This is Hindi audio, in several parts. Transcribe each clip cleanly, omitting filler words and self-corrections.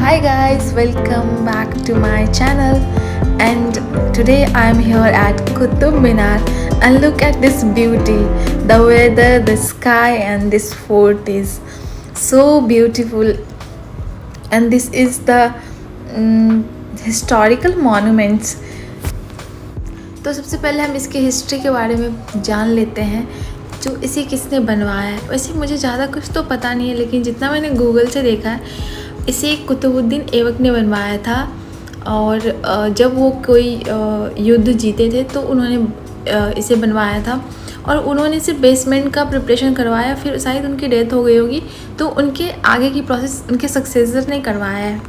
Hi guys, welcome back to my channel. And today I'm here at Qutub Minar, and look at this beauty. The weather, the sky and this fort is so beautiful. And this is the historical monuments. तो सबसे पहले हम इसकी हिस्ट्री के बारे में जान लेते हैं, जो इसे किसने बनवाया है। वैसे मुझे ज़्यादा कुछ तो पता नहीं है, लेकिन जितना मैंने गूगल से देखा है, इसे कुतुबुद्दीन ऐबक ने बनवाया था। और जब वो कोई युद्ध जीते थे तो उन्होंने इसे बनवाया था, और उन्होंने सिर्फ बेसमेंट का प्रिपरेशन करवाया। फिर शायद उनकी डेथ हो गई होगी, तो उनके आगे की प्रोसेस उनके सक्सेसर ने करवाया है।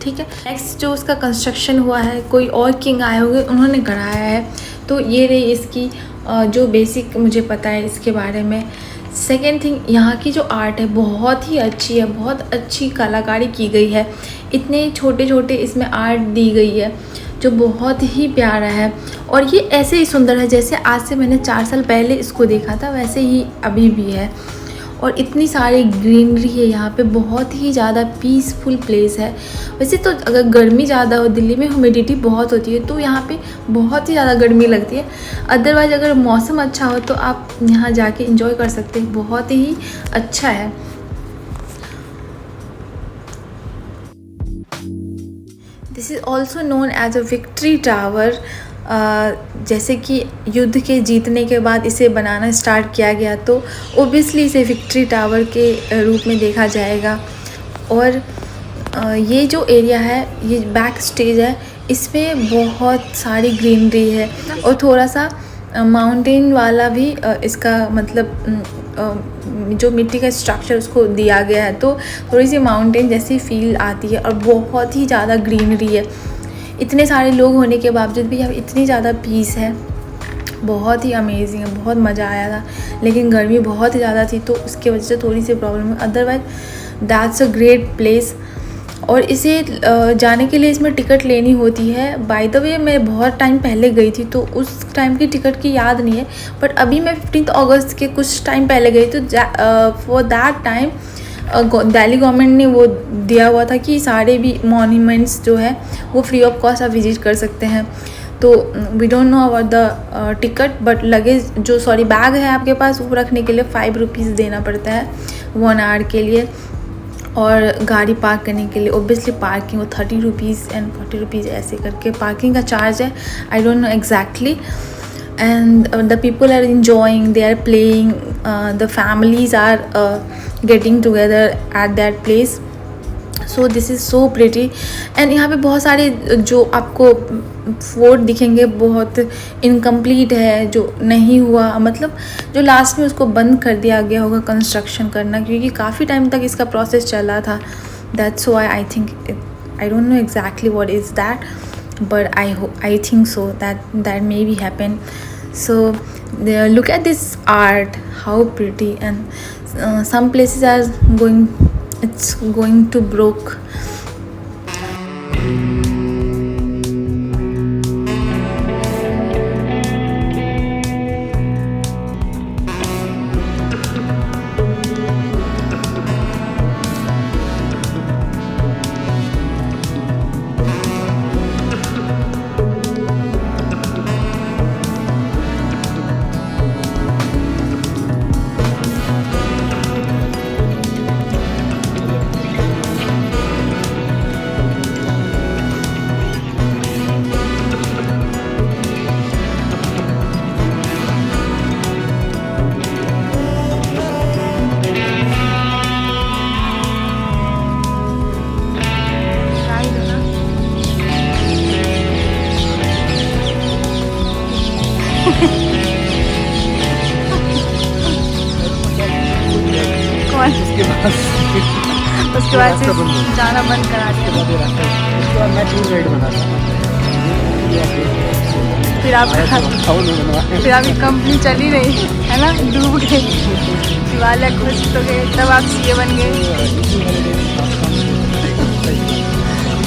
ठीक है, नेक्स्ट जो उसका कंस्ट्रक्शन हुआ है, कोई और किंग आए होंगे, उन्होंने कराया है। तो ये रही इसकी जो बेसिक मुझे पता है इसके बारे में। सेकेंड थिंग, यहाँ की जो आर्ट है बहुत ही अच्छी है, बहुत अच्छी कलाकारी की गई है। इतने छोटे छोटे इसमें आर्ट दी गई है जो बहुत ही प्यारा है। और ये ऐसे ही सुंदर है जैसे आज से मैंने 4 साल पहले इसको देखा था, वैसे ही अभी भी है। और इतनी सारी ग्रीनरी है यहाँ पे, बहुत ही ज़्यादा पीसफुल प्लेस है। वैसे तो अगर गर्मी ज़्यादा हो, दिल्ली में ह्यूमिडिटी बहुत होती है, तो यहाँ पे बहुत ही ज़्यादा गर्मी लगती है। अदरवाइज़ अगर मौसम अच्छा हो तो आप यहाँ जाके एंजॉय कर सकते हैं, बहुत ही अच्छा है। This is also known as a victory tower. जैसे कि युद्ध के जीतने के बाद इसे बनाना स्टार्ट किया गया, तो ओबियसली इसे विक्ट्री टावर के रूप में देखा जाएगा। और ये जो एरिया है, ये बैक स्टेज है, इसमें बहुत सारी ग्रीनरी है और थोड़ा सा माउंटेन वाला भी इसका मतलब जो मिट्टी का स्ट्रक्चर उसको दिया गया है, तो थोड़ी सी माउंटेन जैसी फील आती है और बहुत ही ज़्यादा ग्रीनरी है। इतने सारे लोग होने के बावजूद भी यहाँ इतनी ज़्यादा पीस है, बहुत ही अमेजिंग है, बहुत मज़ा आया था। लेकिन गर्मी बहुत ही ज़्यादा थी, तो उसकी वजह से थोड़ी सी प्रॉब्लम है। Otherwise that's a great place. और इसे जाने के लिए इसमें टिकट लेनी होती है। बाय द वे मैं बहुत टाइम पहले गई थी, तो उस टाइम की टिकट की याद नहीं है, बट अभी मैं 15 अगस्त के कुछ टाइम पहले गई, तो for that time Delhi government ने वो दिया हुआ था कि सारे भी मॉन्यूमेंट्स जो है वो फ्री ऑफ कॉस्ट आप विजिट कर सकते हैं। तो we don't know about the ticket, but luggage जो बैग है आपके पास, वो रखने के लिए 5 रुपीज़ देना पड़ता है 1 आवर के लिए। और गाड़ी पार्क करने के लिए ओब्वियसली पार्किंग वो 30 रुपीज़ एंड 40 रुपीज़ ऐसे करके पार्किंग का चार्ज है। I don't know exactly. And the people are enjoying, they are playing, the families are getting together at that place. So this is so pretty. and यहाँ पे बहुत सारे जो आपको फोर्ट दिखेंगे बहुत इनकम्प्लीट है, जो नहीं हुआ, मतलब जो लास्ट में उसको बंद कर दिया गया होगा कंस्ट्रक्शन करना, क्योंकि काफ़ी टाइम तक इसका प्रोसेस चला था। That's why I think, I don't know exactly what is that, but I think so that maybe happen. So look at this art, how pretty. And some places are it's going to broke. उसके बाद से जाना बंद करा दिया। उसके बाद मैं टूर गाइड बना था। फिर आपकी कंपनी चली नहीं है ना, डूब गई, दिवालिया खुश तो गए, तब आप सीए बन गए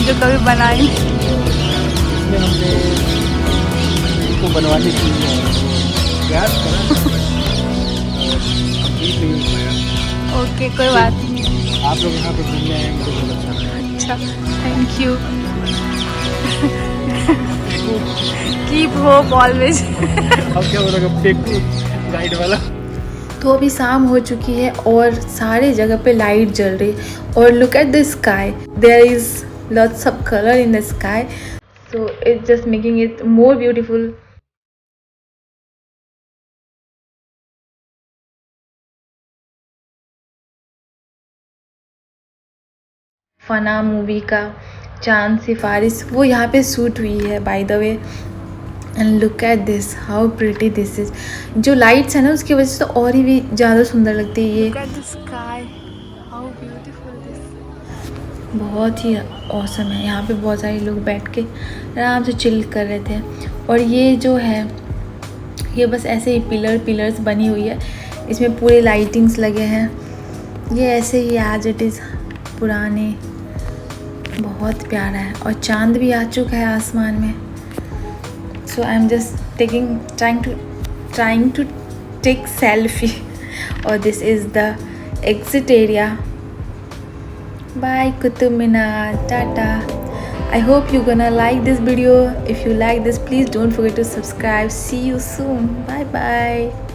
जो कभी बनाए हमने बनवाने की प्रयास करा। ओके, कोई बात नहीं। आप लोग यहाँ पे घूमने आए, मुझे बहुत अच्छा लगा। अच्छा, thank you. Keep hope always. अब क्या बोलोगे, फेंकू गाइड वाला। तो अभी शाम हो चुकी है और सारे जगह पे लाइट जल रही है और look at the sky, there is lots of colour in the sky, so it's just making it more beautiful. Fanaa movie का चांद सिफारिश वो यहाँ पे शूट हुई है by the way. And look at this, how pretty this is. जो लाइट्स है ना उसकी वजह से तो और ही भी ज़्यादा सुंदर लगती है ये। Look at the sky, how beautiful this. बहुत ही औसम है। यहाँ पे बहुत सारे लोग बैठ के आराम से चिल कर रहे थे। और ये जो है ये बस ऐसे ही पिलर्स बनी हुई है, इसमें पूरे लाइटिंग्स लगे हैं। ये ऐसे ही एज इट इज़ पुराने, बहुत प्यारा है। और चांद भी आ चुका है आसमान में। So I am just trying to take selfie. और this is the exit area. Bye Qutub Minar, tata. I hope you're gonna like this video. If you like this, please don't forget to subscribe. See you soon. Bye bye.